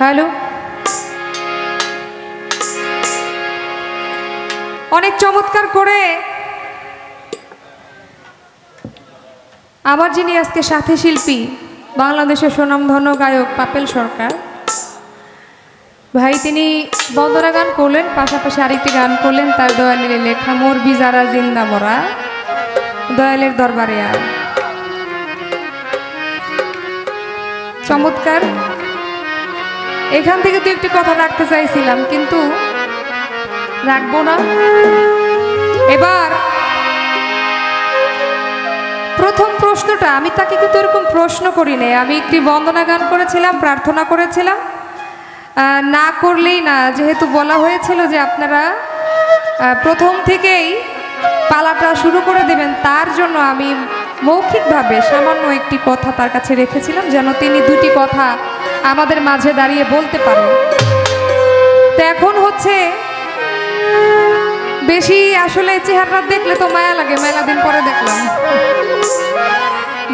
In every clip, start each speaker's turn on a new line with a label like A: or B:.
A: Hello, অনেক চমৎকার করে আবার যিনি আজকে সাথী শিল্পী, বাংলাদেশের সুনামধন্য গায়ক পাপেল সরকার ভাই, তিনি বন্দনা গান করলেন, পাশাপাশি আরেকটি গান করলেন তার দয়ালের লেখা মোর বিজারা জিন্দা মরা দয়ালের দরবারে আর। চমৎকার। এখান থেকে তো একটি কথা রাখতে চাইছিলাম কিন্তু রাখবো না। এবার প্রথম প্রশ্নটা আমি তাকে কিন্তু এরকম প্রশ্ন করি নাই, আমি একটি বন্দনা গান করেছিলাম, প্রার্থনা করেছিলাম। না করলেই না, যেহেতু বলা হয়েছিল যে আপনারা প্রথম থেকেই পালাটা শুরু করে দেবেন, তার জন্য আমি মৌখিকভাবে সামান্য একটি কথা তার কাছে রেখেছিলাম, যেন তিনি দুটি কথা আমাদের মাঝে দাঁড়িয়ে বলতে পারেন। তো এখন হচ্ছে বেশি আসলে চেহারা দেখলে তো মায়া লাগে, মেলা দিন পরে দেখলাম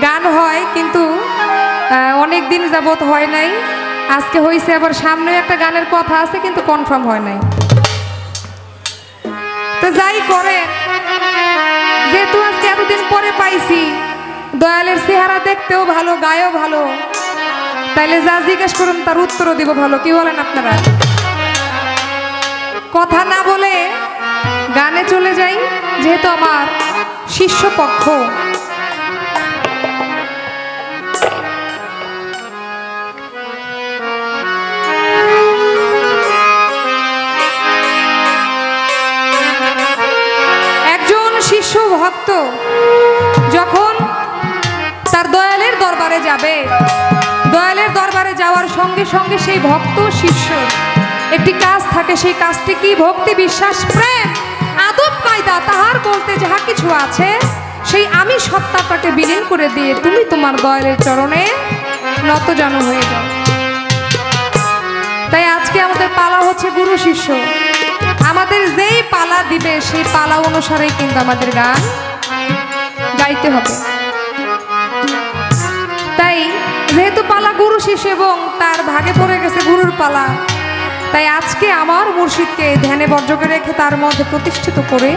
A: গান হয় কিন্তু অনেক দিন যাবত হয় নাই, আজকে হয়েছে। আবার সামনে একটা গানের কথা আছে কিন্তু কনফার্ম হয় নাই। তো যাই করে, যেহেতু আজকে এতদিন পরে পাইছি, দয়ালের চেহারা দেখতেও ভালো, গায়েও ভালো, তাইলে যা জিজ্ঞেস করুন তার উত্তরও দিব ভালো। কি বলেন আপনারা? কথা না বলে গানে চলে যাই, যেহেতু আমার শিষ্যপক্ষ। একজন শিষ্য ভক্ত যখন তার দয়ালের দরবারে যাবে, দয়ালের দরবারে যাওয়ার সঙ্গে সঙ্গে সেই ভক্ত শিষ্য একটি কাজ থাকে, সেই কাজটি কি? ভক্তি, বিশ্বাস, প্রেম, আদব কায়দা তাহার বলতে যাহা কিছু আছে, সেই আমি সত্তাটাকে বিলীন করে দিয়ে তুমি তোমার দয়ালের চরণে নতজানু হয়ে যাও। তাই আজকে আমাদের পালা হচ্ছে গুরু শিষ্য। আমাদের যেই পালা দিবে সেই পালা অনুসারেই কিন্তু আমাদের গান গাইতে হবে। তাই যেহেতু পালা গুরু শিষ্য এবং তার ভাগে পড়ে গেছে গুরুর পালা, তাই আজকে আমার মুর্শিদকে ধ্যানে বর্জকে রেখে তার মধ্যে প্রতিষ্ঠিত করে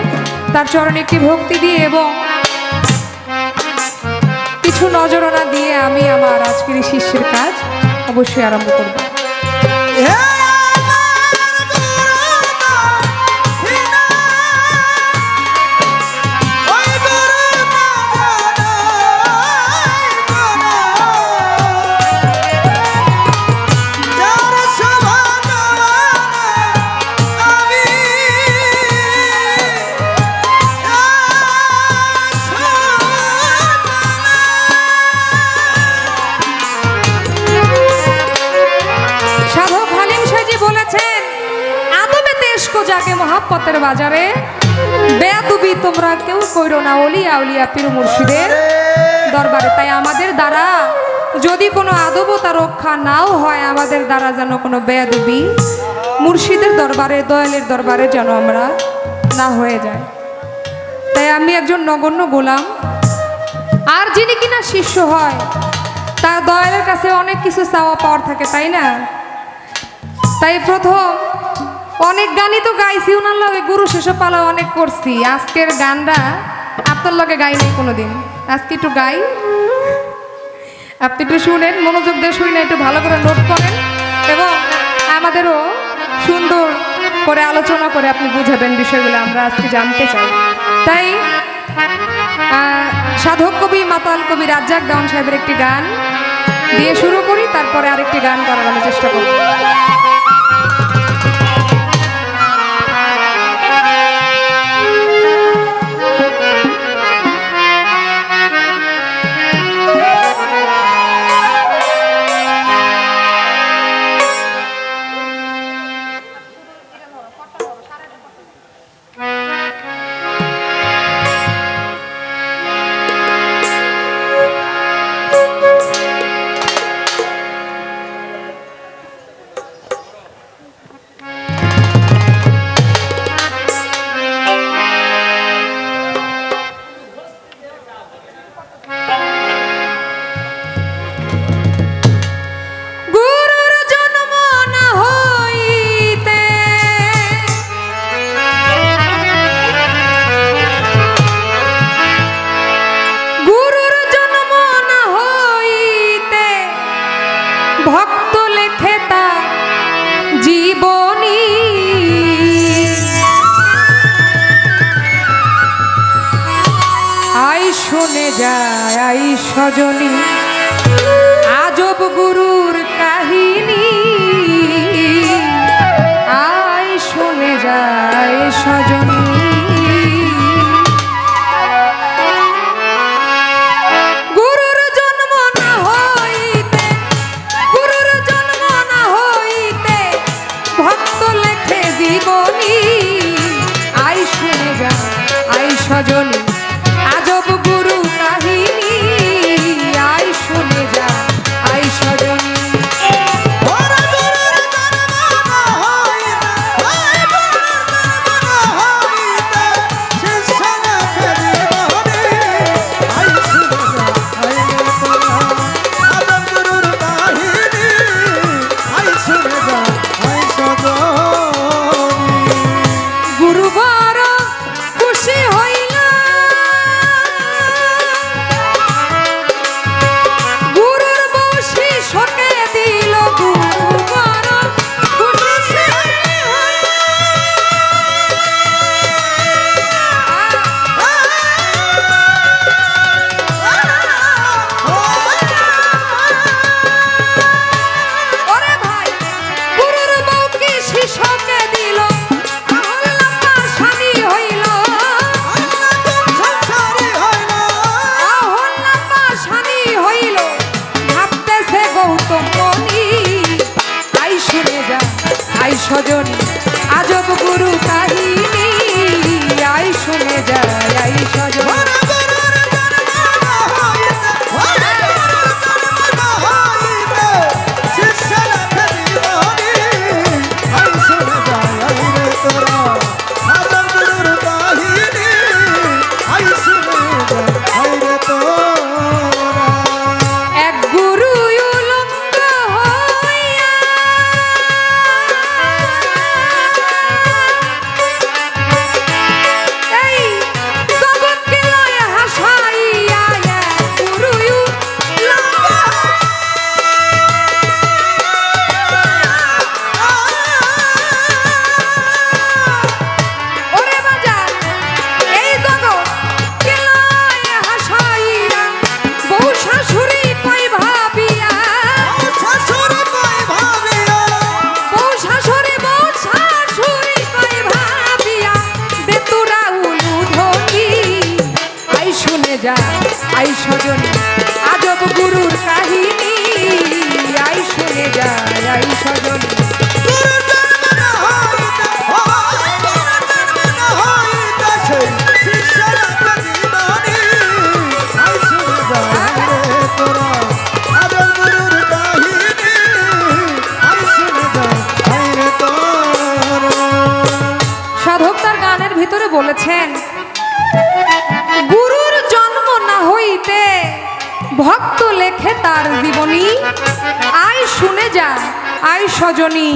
A: তার চরণে একটি ভক্তি দিয়ে এবং কিছু নজরানা দিয়ে আমি আমার আজকের শিষ্যের কাজ অবশ্যই আরম্ভ করব। যাকে মহাপতের বাজারে বেয়াদবি তোমরা কেউ কইরো না ওলিয়া উলিয়া পীর মুর্শিদের দরবারে। তাই আমাদের দ্বারা যদি কোনো আদবতা রক্ষা নাও হয়, আমাদের দ্বারা যেন কোনো বেয়াদবি মুর্শিদের দরবারে, দয়ালের দরবারে যেন আমরা না হয়ে যায়। তাই আমি একজন নগণ্য গোলাম, আর যিনি কিনা শিষ্য হয় তার দয়ালের কাছে অনেক কিছু চাওয়া পাওয়ার থাকে, তাই না? তাই প্রথম অনেক গানই তো গাইছি, ওনার লগে গুরু শিষ্য পালা অনেক করছি। আজকের গানটা আপনার লগে গাই নাই কোনোদিন, আজকে একটু গাই, আপনি একটু শুনেন, মনোযোগ দিয়ে শুনে একটু ভালো করে নোট করেন এবং আমাদেরও সুন্দর করে আলোচনা করে আপনি বুঝাবেন বিষয়গুলো আমরা আজকে জানতে চাই। তাই সাধক কবি মাতাল কবি রাজ্জাক দেওয়ান সাহেবের একটি গান দিয়ে শুরু করি, তারপরে আরেকটি গান করার আমি চেষ্টা করব। যায় সজনী আজব গুরুর কাহিনী আয় শুনে যায় সজনী সজনী আজব গুরু কাহিনী আই শুনে যা আই সজনী সজনী আজব গুরু কাহিনী আই শুনে যায় আই সজনী আই সজনী আজব গুরুর কাহিনী আই শুনে যায় আই সজনী সাধক তার গানের ভিতরে বলেছেন ভক্ত লেখে তার জীবনী আয় শুনে যা আয় সজনী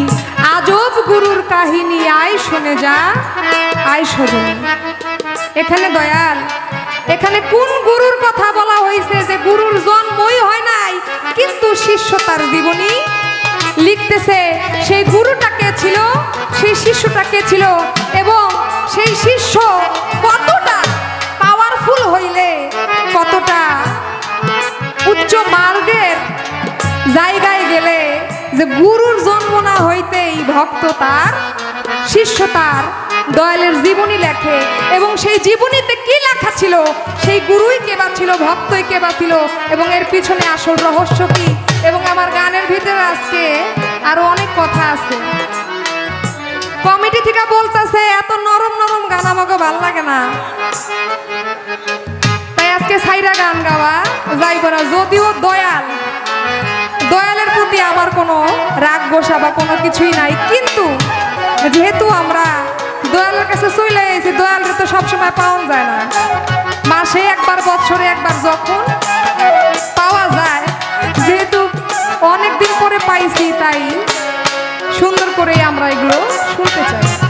A: আজব গুরুর কাহিনী আয় শুনে যা আয় সজনী এখানে দয়াল এখানে কোন গুরুর কথা বলা হয়েছে যে গুরুর জন্মই হয় নাই কিন্তু শিষ্য তার জীবনী লিখতেছে সেই গুরুটাকে ছিল সেই শিষ্যটাকে ছিল এবং সেই শিষ্য কতটা পাওয়ারফুল হইলে কতটা উচ্চ মার্গের জায়গায় গেলে যে গুরুর জন্ম না হইতেই ভক্ত তার শিষ্য তার দয়ালের জীবনী লেখে এবং সেই জীবনীতে কি লেখা ছিল সেই গুরুই কেবা ছিল ভক্তই কেবা ছিল এবং এর পিছনে আসল রহস্য কি এবং আমার গানের ভিতরে আজকে আরো অনেক কথা আছে কমিটি থেকে বলতেছে এত নরম নরম গান আমাকে ভাল লাগে না আজকে সাইরা গান গাওয়া যাইব না যদিও দয়ালের প্রতি আমার কোনো রাগ গোসা বা কোনো কিছুই নাই কিন্তু যেহেতু আমরা দয়ালের কাছে চলে এসেছি দয়ালের তো সবসময় পাওয়া যায় না মাসে একবার বছরে একবার যখন পাওয়া যায় যেহেতু অনেকদিন পরে পাইছি তাই সুন্দর করে আমরা এগুলো শুনতে চাই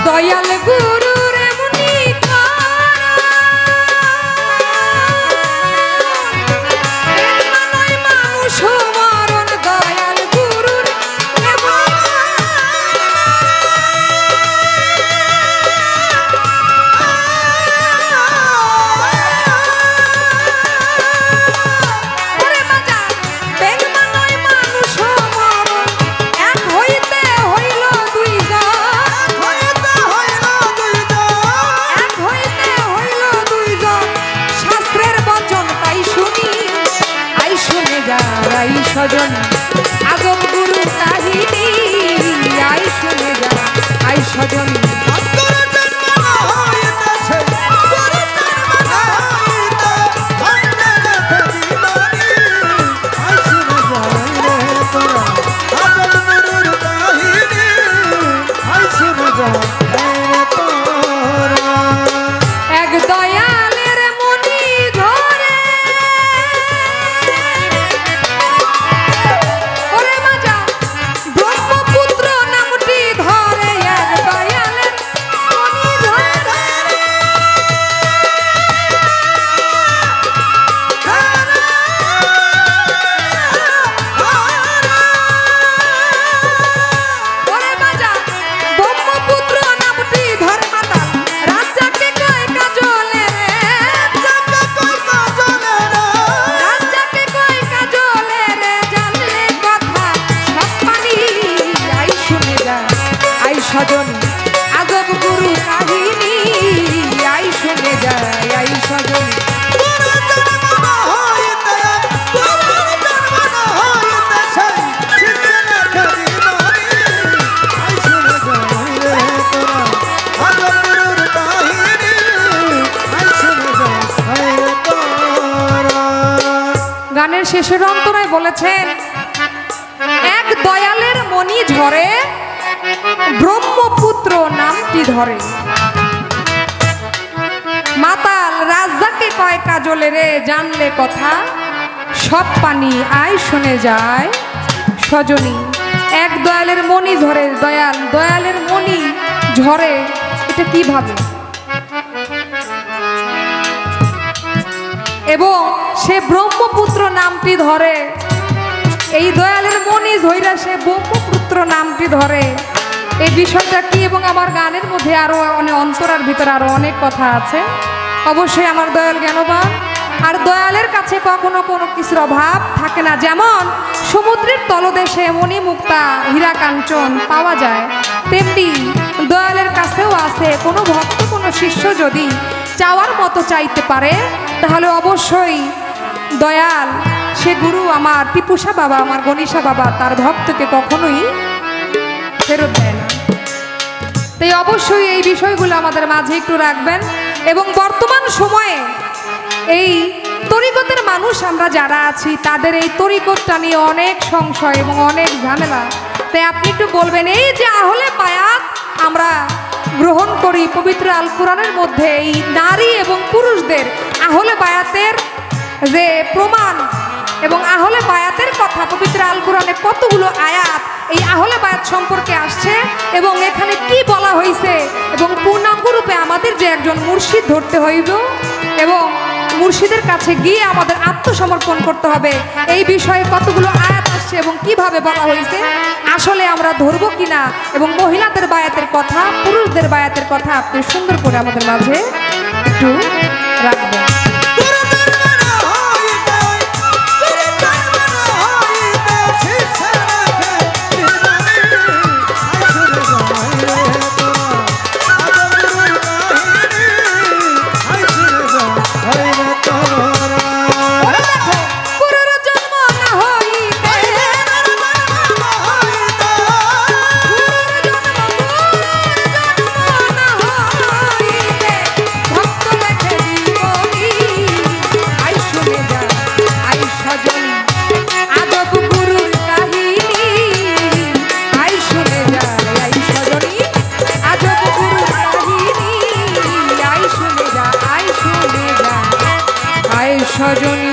A: দয়াল গুরুর এমন যায় স্বজন আজব গুরু কাহিনী আই শুনে যায় স্বজন স্বজন আজব গুরু কাহিনী আই শুনে যায় স্বজন গানের শেষের অন্তরায় বলেছেন এক দয়ালের মনি ঝরে ব্রহ্মপুত্র নামটি ধরে মাতাল রাজাকে কয় কাজলে রে জানলে কথা সব পানি আয় শুনে যায় সজনী এক দয়ালের মনি ঝরে দয়ালের মনি ঝরে এটা কিভাবে এবং সে ব্রহ্মপুত্র নামটি ধরে এই দয়ালের মনি ঝইরা সে ব্রহ্মপুত্র নামটি ধরে এই বিষয়টা কি এবং আমার গানের মধ্যে আরো অনেক অন্তরার ভিতরে আরো অনেক কথা আছে অবশ্যই আমার দয়াল জ্ঞানবান আর দয়ালের কাছে কখনো কোনো কিছুর অভাব থাকে না যেমন সমুদ্রের তলদেশে মণিমুক্তা হীরা কাঞ্চন পাওয়া যায় তেমনি দয়ালের কাছেও আছে কোনো ভক্ত কোনো শিষ্য যদি চাওয়ার মতো চাইতে পারে তাহলে অবশ্যই দয়াল সে গুরু আমার টিপুসা বাবা আমার গণিসা বাবা তার ভক্তকে কখনোই ফেরত দেয় না তাই অবশ্যই এই বিষয়গুলো আমাদের মাঝে একটু রাখবেন এবং বর্তমান সময়ে এই তরিকতের মানুষ আমরা যারা আছি তাদের এই তরিকতটা নিয়ে অনেক সংশয় এবং অনেক ঝামেলা তাই আপনি একটু বলবেন এই যে আহলে বায়াত আমরা গ্রহণ করি পবিত্র আল কোরআনের মধ্যে এই নারী এবং পুরুষদের আহলে বায়াতের যে প্রমাণ এবং আহলে বায়াতের কথা পবিত্র আল কোরআনে কতগুলো আয়াত এই আহলে বায়াত সম্পর্কে আসছে এবং এখানে কি বলা হয়েছে এবং পূর্ণাঙ্গ রূপে আমাদের যে একজন মুর্শিদ ধরতে হইব এবং মুর্শিদের কাছে গিয়ে আমাদের আত্মসমর্পণ করতে হবে এই বিষয়ে কতগুলো আয়াত আসছে এবং কিভাবে বলা হয়েছে আসলে আমরা ধরবো কিনা এবং মহিলাদের বায়াতের কথা পুরুষদের বায়াতের কথা আপনি সুন্দর করে আমাদের মাঝে একটু রাখবেন সজনী